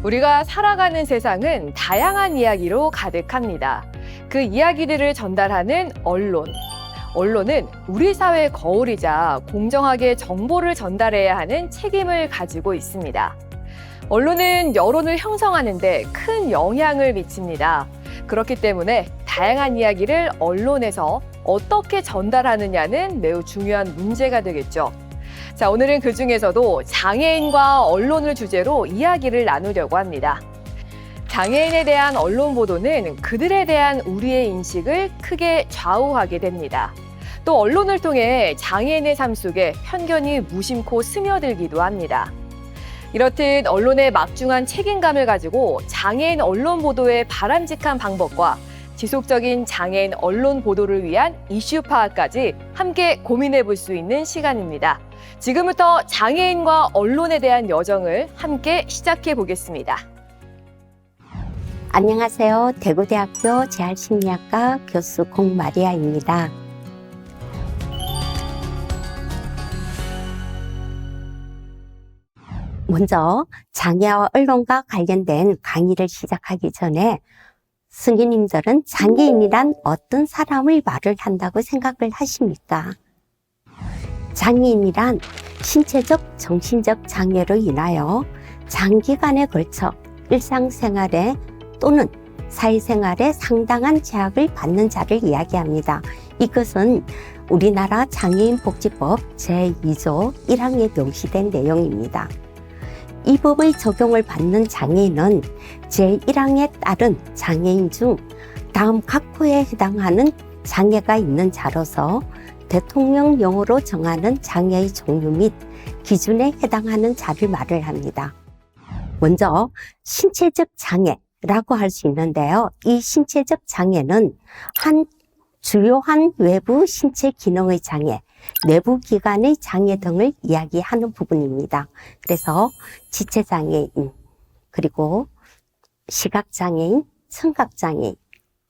우리가 살아가는 세상은 다양한 이야기로 가득합니다. 그 이야기들을 전달하는 언론. 언론은 우리 사회의 거울이자 공정하게 정보를 전달해야 하는 책임을 가지고 있습니다. 언론은 여론을 형성하는 데 큰 영향을 미칩니다. 그렇기 때문에 다양한 이야기를 언론에서 어떻게 전달하느냐는 매우 중요한 문제가 되겠죠. 자, 오늘은 그중에서도 장애인과 언론을 주제로 이야기를 나누려고 합니다. 장애인에 대한 언론 보도는 그들에 대한 우리의 인식을 크게 좌우하게 됩니다. 또 언론을 통해 장애인의 삶 속에 편견이 무심코 스며들기도 합니다. 이렇듯 언론의 막중한 책임감을 가지고 장애인 언론 보도의 바람직한 방법과 지속적인 장애인 언론 보도를 위한 이슈 파악까지 함께 고민해 볼 수 있는 시간입니다. 지금부터 장애인과 언론에 대한 여정을 함께 시작해 보겠습니다. 안녕하세요. 대구대학교 재활심리학과 교수 공마리아입니다. 먼저 장애와 언론과 관련된 강의를 시작하기 전에 스님들은 장애인이란 어떤 사람을 말을 한다고 생각을 하십니까? 장애인이란 신체적, 정신적 장애로 인하여 장기간에 걸쳐 일상생활에 또는 사회생활에 상당한 제약을 받는 자를 이야기합니다. 이것은 우리나라 장애인복지법 제2조 1항에 명시된 내용입니다. 이 법의 적용을 받는 장애인은 제1항에 따른 장애인 중 다음 각호에 해당하는 장애가 있는 자로서 대통령령으로 정하는 장애의 종류 및 기준에 해당하는 자를 말을 합니다. 먼저 신체적 장애라고 할 수 있는데요. 이 신체적 장애는 한 주요한 외부 신체 기능의 장애, 내부 기관의 장애 등을 이야기하는 부분입니다. 그래서 지체장애인, 그리고 시각장애인, 청각장애인,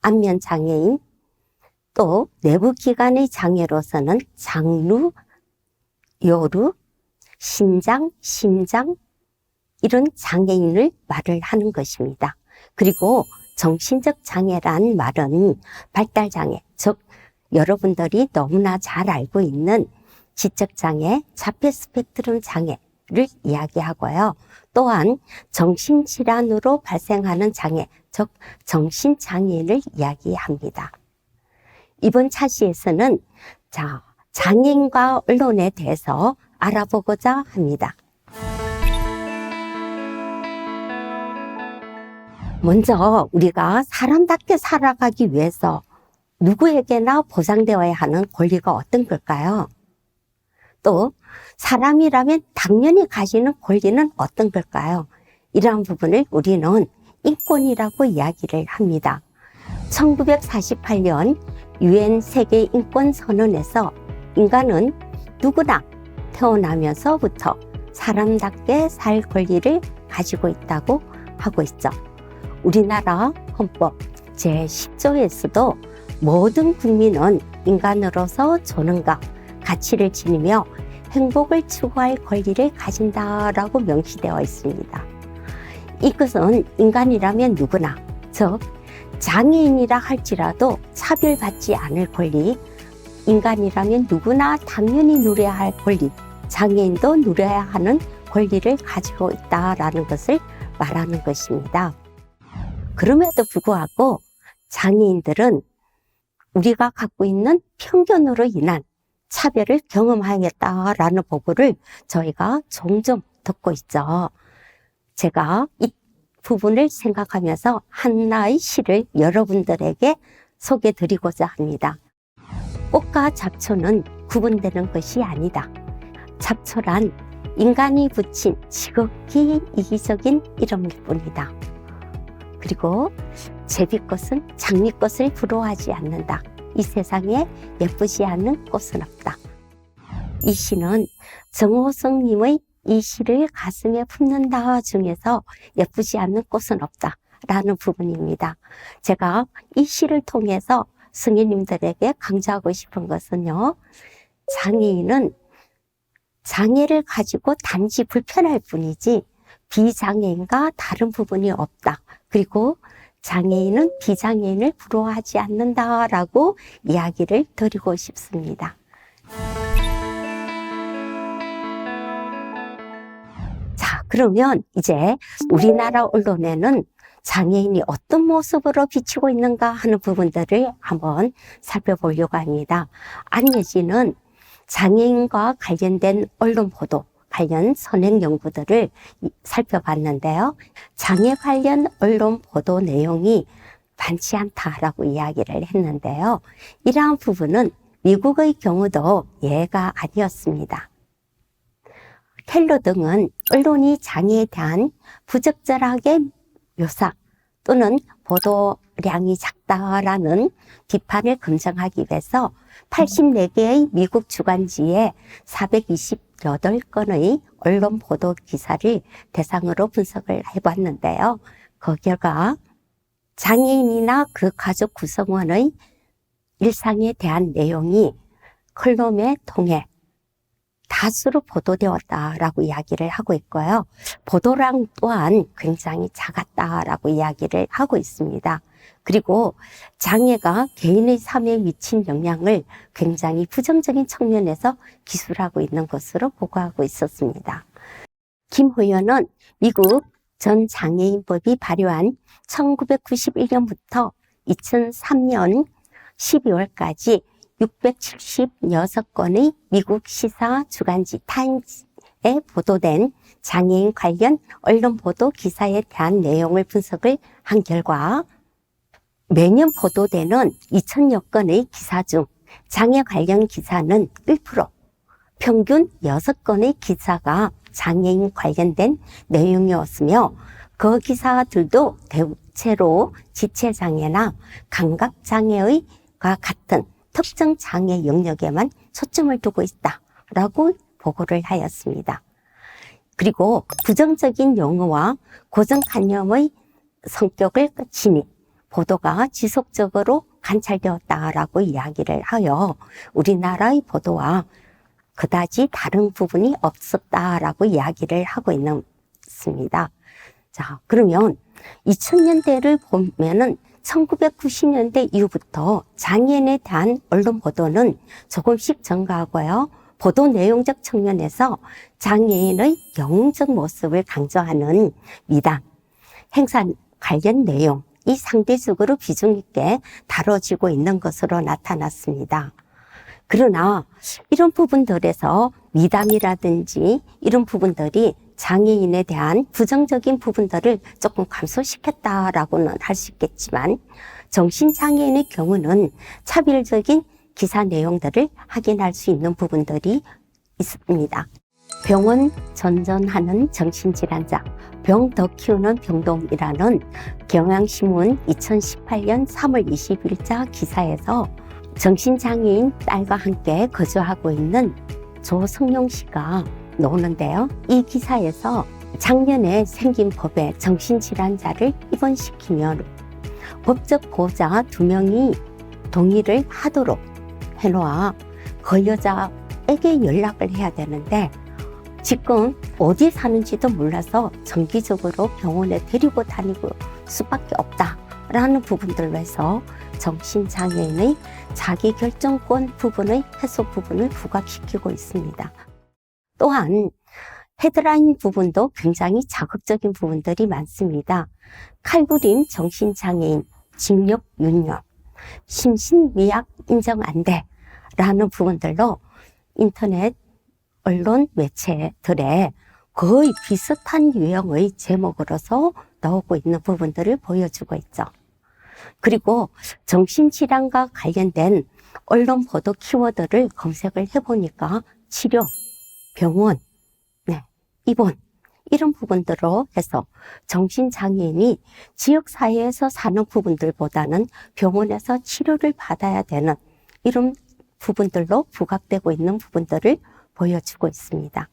안면장애인, 또 내부 기관의 장애로서는 장루, 요루, 신장, 심장 이런 장애인을 말을 하는 것입니다. 그리고 정신적 장애란 말은 발달장애, 즉 여러분들이 너무나 잘 알고 있는 지적장애, 자폐 스펙트럼 장애를 이야기하고요. 또한 정신질환으로 발생하는 장애, 즉 정신장애인을 이야기합니다. 이번 차시에서는 장애인과 언론에 대해서 알아보고자 합니다. 먼저 우리가 사람답게 살아가기 위해서 누구에게나 보장되어야 하는 권리가 어떤 걸까요? 또 사람이라면 당연히 가지는 권리는 어떤 걸까요? 이러한 부분을 우리는 인권이라고 이야기를 합니다. 1948년 유엔 세계 인권 선언에서 인간은 누구나 태어나면서부터 사람답게 살 권리를 가지고 있다고 하고 있죠. 우리나라 헌법 제10조에서도 모든 국민은 인간으로서 존엄과 가치를 지니며 행복을 추구할 권리를 가진다라고 명시되어 있습니다. 이것은 인간이라면 누구나, 즉 장애인이라 할지라도 차별받지 않을 권리, 인간이라면 누구나 당연히 누려야 할 권리, 장애인도 누려야 하는 권리를 가지고 있다라는 것을 말하는 것입니다. 그럼에도 불구하고 장애인들은 우리가 갖고 있는 편견으로 인한 차별을 경험하겠다라는 보고를 저희가 종종 듣고 있죠. 제가 이 부분을 생각하면서 하나의 시를 여러분들에게 소개드리고자 합니다. 꽃과 잡초는 구분되는 것이 아니다. 잡초란 인간이 붙인 지극히 이기적인 이름일 뿐이다. 그리고 제비꽃은 장미꽃을 부러워하지 않는다. 이 세상에 예쁘지 않는 꽃은 없다. 이 시는 정호성님의 이 시를 가슴에 품는다 중에서 예쁘지 않는 꽃은 없다 라는 부분입니다. 제가 이 시를 통해서 스님들에게 강조하고 싶은 것은요, 장애인은 장애를 가지고 단지 불편할 뿐이지 비장애인과 다른 부분이 없다. 그리고 장애인은 비장애인을 부러워하지 않는다라고 이야기를 드리고 싶습니다. 자, 그러면 이제 우리나라 언론에는 장애인이 어떤 모습으로 비치고 있는가 하는 부분들을 한번 살펴보려고 합니다. 안예진은 장애인과 관련된 언론 보도, 관련 선행 연구들을 살펴봤는데요. 장애 관련 언론 보도 내용이 많지 않다라고 이야기를 했는데요. 이러한 부분은 미국의 경우도 예가 아니었습니다. 켈러 등은 언론이 장애에 대한 부적절하게 묘사 또는 보도량이 작다라는 비판을 검증하기 위해서 84개의 미국 주간지에 428건의 언론 보도 기사를 대상으로 분석을 해봤는데요. 그 결과 장애인이나 그 가족 구성원의 일상에 대한 내용이 컬럼에 통해 다수로 보도되었다라고 이야기를 하고 있고요. 보도량 또한 굉장히 작았다라고 이야기를 하고 있습니다. 그리고 장애가 개인의 삶에 미친 영향을 굉장히 부정적인 측면에서 기술하고 있는 것으로 보고하고 있었습니다. 김 의원은 미국 전 장애인법이 발효한 1991년부터 2003년 12월까지 676건의 미국 시사 주간지 타임즈에 보도된 장애인 관련 언론 보도 기사에 대한 내용을 분석을 한 결과 매년 보도되는 2000여 건의 기사 중 장애 관련 기사는 1%, 평균 6건의 기사가 장애인 관련된 내용이었으며 그 기사들도 대체로 지체장애나 감각장애와 같은 특정 장애 영역에만 초점을 두고 있다라고 보고를 하였습니다. 그리고 부정적인 용어와 고정관념의 성격을 지닌 보도가 지속적으로 관찰되었다라고 이야기를 하여 우리나라의 보도와 그다지 다른 부분이 없었다라고 이야기를 하고 있습니다. 자, 그러면 2000년대를 보면은 1990년대 이후부터 장애인에 대한 언론 보도는 조금씩 증가하고요. 보도 내용적 측면에서 장애인의 영웅적 모습을 강조하는 미담, 행사 관련 내용이 상대적으로 비중 있게 다뤄지고 있는 것으로 나타났습니다. 그러나 이런 부분들에서 미담이라든지 이런 부분들이 장애인에 대한 부정적인 부분들을 조금 감소시켰다라고는 할 수 있겠지만 정신장애인의 경우는 차별적인 기사 내용들을 확인할 수 있는 부분들이 있습니다. 병원 전전하는 정신질환자, 병 더 키우는 병동이라는 경향신문 2018년 3월 20일자 기사에서 정신장애인 딸과 함께 거주하고 있는 조성용 씨가 나오는데요. 이 기사에서 작년에 생긴 법에 정신질환자를 입원시키면 법적 보호자 2명이 동의를 하도록 해놓아 그 여자에게 연락을 해야 되는데 지금 어디 사는지도 몰라서 정기적으로 병원에 데리고 다니고 수밖에 없다라는 부분들로 해서 정신장애인의 자기결정권 부분의 해소 부분을 부각시키고 있습니다. 또한 헤드라인 부분도 굉장히 자극적인 부분들이 많습니다. 칼부림 정신장애인, 징역 윤년, 심신미약 인정 안 돼 라는 부분들로 인터넷 언론 매체들에 거의 비슷한 유형의 제목으로서 나오고 있는 부분들을 보여주고 있죠. 그리고 정신질환과 관련된 언론 보도 키워드를 검색을 해보니까 치료, 병원, 입원 이런 부분들로 해서 정신장애인이 지역사회에서 사는 부분들보다는 병원에서 치료를 받아야 되는 이런 부분들로 부각되고 있는 부분들을 보여주고 있습니다.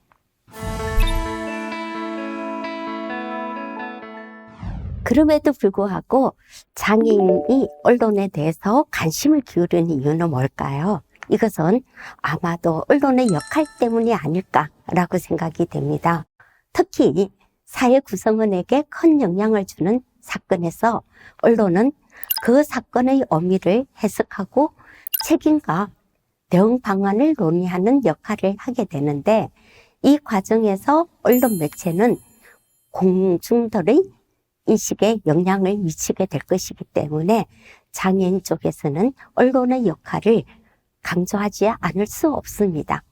그럼에도 불구하고 장애인이 언론에 대해서 관심을 기울이는 이유는 뭘까요? 이것은 아마도 언론의 역할 때문이 아닐까라고 생각이 됩니다. 특히 사회 구성원에게 큰 영향을 주는 사건에서 언론은 그 사건의 의미를 해석하고 책임과 대응 방안을 논의하는 역할을 하게 되는데, 이 과정에서 언론 매체는 공중들의 인식에 영향을 미치게 될 것이기 때문에 장애인 쪽에서는 언론의 역할을 강조하지 않을 수 없습니다.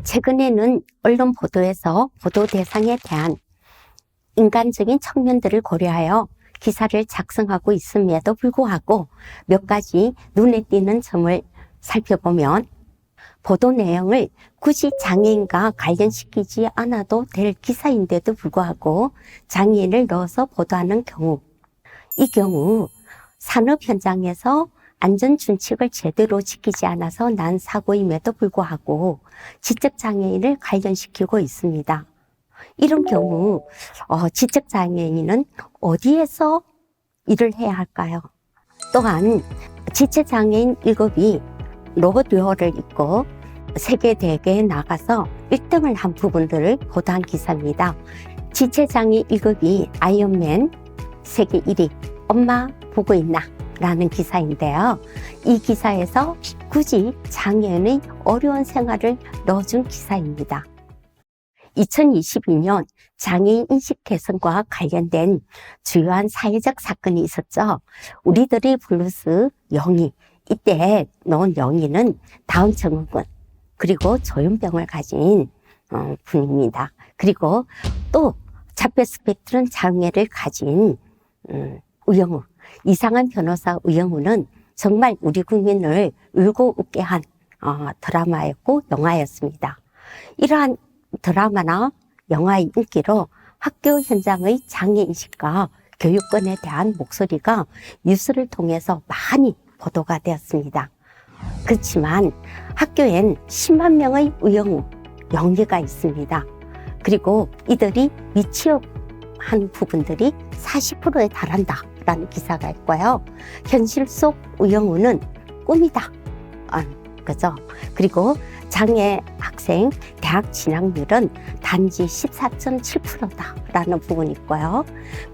최근에는 언론 보도에서 보도 대상에 대한 인간적인 측면들을 고려하여 기사를 작성하고 있음에도 불구하고 몇 가지 눈에 띄는 점을 살펴보면, 보도 내용을 굳이 장애인과 관련시키지 않아도 될 기사인데도 불구하고 장애인을 넣어서 보도하는 경우, 이 경우 산업 현장에서 안전 준칙을 제대로 지키지 않아서 난 사고임에도 불구하고 지적장애인을 관련시키고 있습니다. 이런 경우 지적장애인은 어디에서 일을 해야 할까요? 또한 지체장애인 1급이 로봇웨어를 입고 세계 대회에 나가서 1등을 한 부분들을 보도한 기사입니다. 지체장애 1급이 아이언맨 세계 1위 엄마 보고 있나? 라는 기사인데요. 이 기사에서 굳이 장애인의 어려운 생활을 넣어준 기사입니다. 2022년 장애인 인식 개선과 관련된 주요한 사회적 사건이 있었죠. 우리들의 블루스 영희, 이때 넣은 영희는 다운 증후군 그리고 조현병을 가진 분입니다. 그리고 또 자폐 스펙트럼 장애를 가진 우영우, 이상한 변호사 우영우는 정말 우리 국민을 울고 웃게 한 드라마였고 영화였습니다. 이러한 드라마나 영화의 인기로 학교 현장의 장애인식과 교육권에 대한 목소리가 뉴스를 통해서 많이 보도가 되었습니다. 그렇지만 학교엔 10만 명의 우영우, 영희가 있습니다. 그리고 이들이 미취업한 부분들이 40%에 달한다 라는 기사가 있고요. 현실 속 우영우는 꿈이다. 그죠? 그리고 장애 학생 대학 진학률은 단지 14.7%다 라는 부분이 있고요.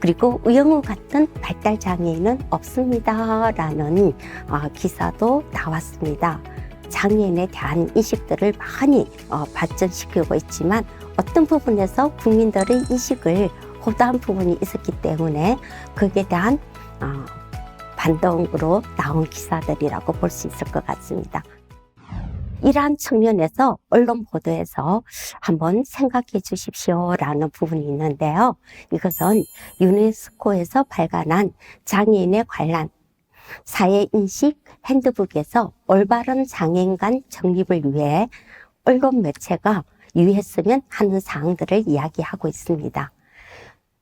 그리고 우영우 같은 발달 장애인은 없습니다 라는 기사도 나왔습니다. 장애인에 대한 인식들을 많이 발전시키고 있지만 어떤 부분에서 국민들의 인식을 호도한 부분이 있었기 때문에 거기에 대한 반동으로 나온 기사들이라고 볼 수 있을 것 같습니다. 이러한 측면에서 언론 보도에서 한번 생각해 주십시오라는 부분이 있는데요. 이것은 유네스코에서 발간한 장애인에 관한 사회인식 핸드북에서 올바른 장애인 간 정립을 위해 언론 매체가 유의했으면 하는 사항들을 이야기하고 있습니다.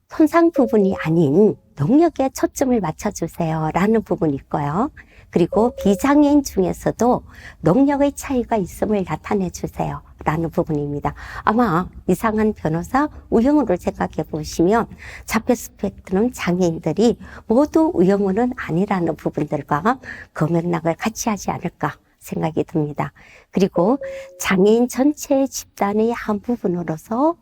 손상 부분이 아닌 능력에 초점을 맞춰주세요 라는 부분이 있고요. 그리고 비장애인 중에서도 능력의 차이가 있음을 나타내 주세요 라는 부분입니다. 아마 이상한 변호사 우영우를 생각해 보시면 자폐 스펙트럼 장애인들이 모두 우영우는 아니라는 부분들과 검맥락을 같이 하지 않을까 생각이 듭니다. 그리고 장애인 전체 집단의 한 부분으로서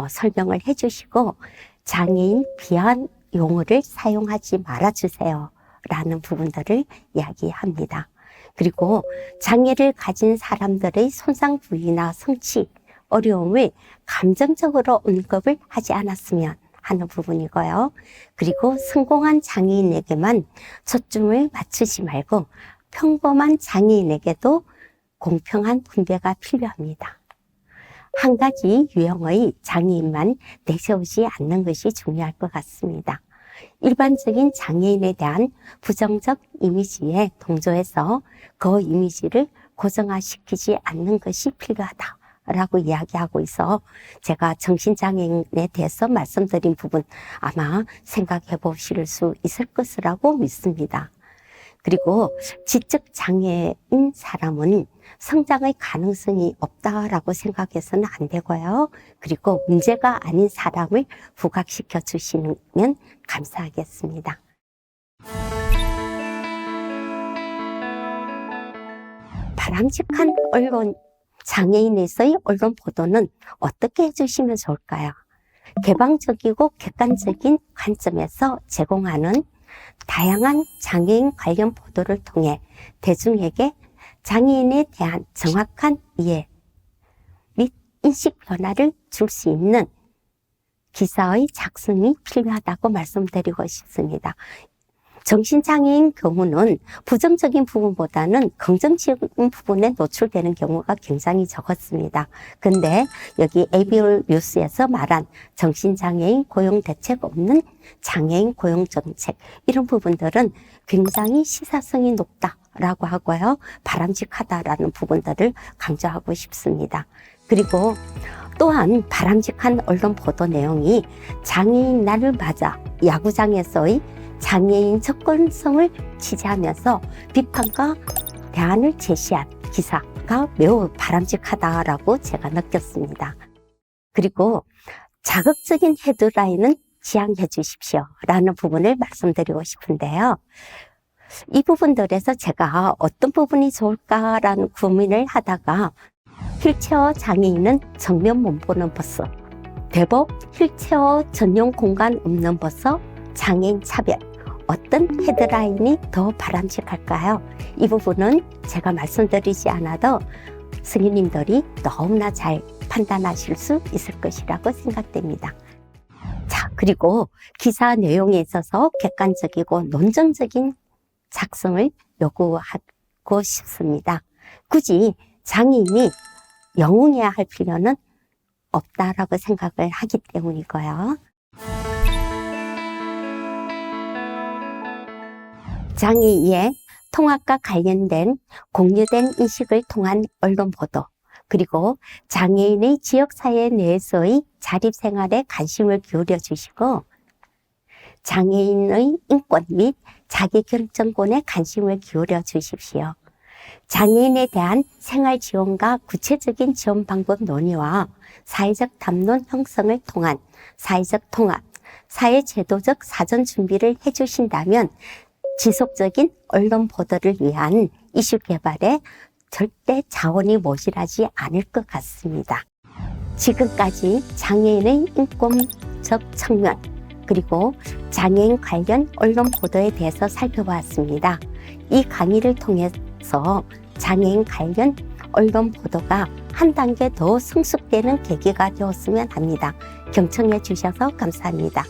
설명을 해주시고 장애인 비한 용어를 사용하지 말아주세요 라는 부분들을 이야기합니다. 그리고 장애를 가진 사람들의 손상 부위나 성취, 어려움을 감정적으로 언급을 하지 않았으면 하는 부분이고요. 그리고 성공한 장애인에게만 초점을 맞추지 말고 평범한 장애인에게도 공평한 분배가 필요합니다. 한 가지 유형의 장애인만 내세우지 않는 것이 중요할 것 같습니다. 일반적인 장애인에 대한 부정적 이미지에 동조해서 그 이미지를 고정화시키지 않는 것이 필요하다라고 이야기하고 있어 제가 정신장애인에 대해서 말씀드린 부분 아마 생각해 보실 수 있을 것이라고 믿습니다. 그리고 지적장애인 사람은 성장의 가능성이 없다라고 생각해서는 안 되고요. 그리고 문제가 아닌 사람을 부각시켜 주시면 감사하겠습니다. 바람직한 언론 장애인에서의 언론 보도는 어떻게 해주시면 좋을까요? 개방적이고 객관적인 관점에서 제공하는 다양한 장애인 관련 보도를 통해 대중에게 장애인에 대한 정확한 이해 및 인식 변화를 줄 수 있는 기사의 작성이 필요하다고 말씀드리고 싶습니다. 정신장애인 경우는 부정적인 부분보다는 긍정적인 부분에 노출되는 경우가 굉장히 적었습니다. 근데 여기 ABO 뉴스에서 말한 정신장애인 고용 대책 없는 장애인 고용 정책, 이런 부분들은 굉장히 시사성이 높다라고 하고요. 바람직하다라는 부분들을 강조하고 싶습니다. 그리고 또한 바람직한 언론 보도 내용이 장애인 날을 맞아 야구장에서의 장애인 접근성을 지지하면서 비판과 대안을 제시한 기사가 매우 바람직하다라고 제가 느꼈습니다. 그리고 자극적인 헤드라인은 지양해 주십시오 라는 부분을 말씀드리고 싶은데요. 이 부분들에서 제가 어떤 부분이 좋을까라는 고민을 하다가 휠체어 장애인은 정면 못 보는 버스, 대법 휠체어 전용 공간 없는 버스, 장애인 차별, 어떤 헤드라인이 더 바람직할까요? 이 부분은 제가 말씀드리지 않아도 승인님들이 너무나 잘 판단하실 수 있을 것이라고 생각됩니다. 자, 그리고 기사 내용에 있어서 객관적이고 논정적인 작성을 요구하고 싶습니다. 굳이 장애인이 영웅해야 할 필요는 없다라고 생각을 하기 때문이고요. 장애인의 통합과 관련된 공유된 인식을 통한 언론 보도, 그리고 장애인의 지역사회 내에서의 자립생활에 관심을 기울여 주시고 장애인의 인권 및 자기결정권에 관심을 기울여 주십시오. 장애인에 대한 생활 지원과 구체적인 지원 방법 논의와 사회적 담론 형성을 통한 사회적 통합, 사회제도적 사전 준비를 해주신다면 지속적인 언론 보도를 위한 이슈 개발에 절대 자원이 모자라지 않을 것 같습니다. 지금까지 장애인의 인권적 측면, 그리고 장애인 관련 언론 보도에 대해서 살펴보았습니다. 이 강의를 통해서 장애인 관련 언론 보도가 한 단계 더 성숙되는 계기가 되었으면 합니다. 경청해 주셔서 감사합니다.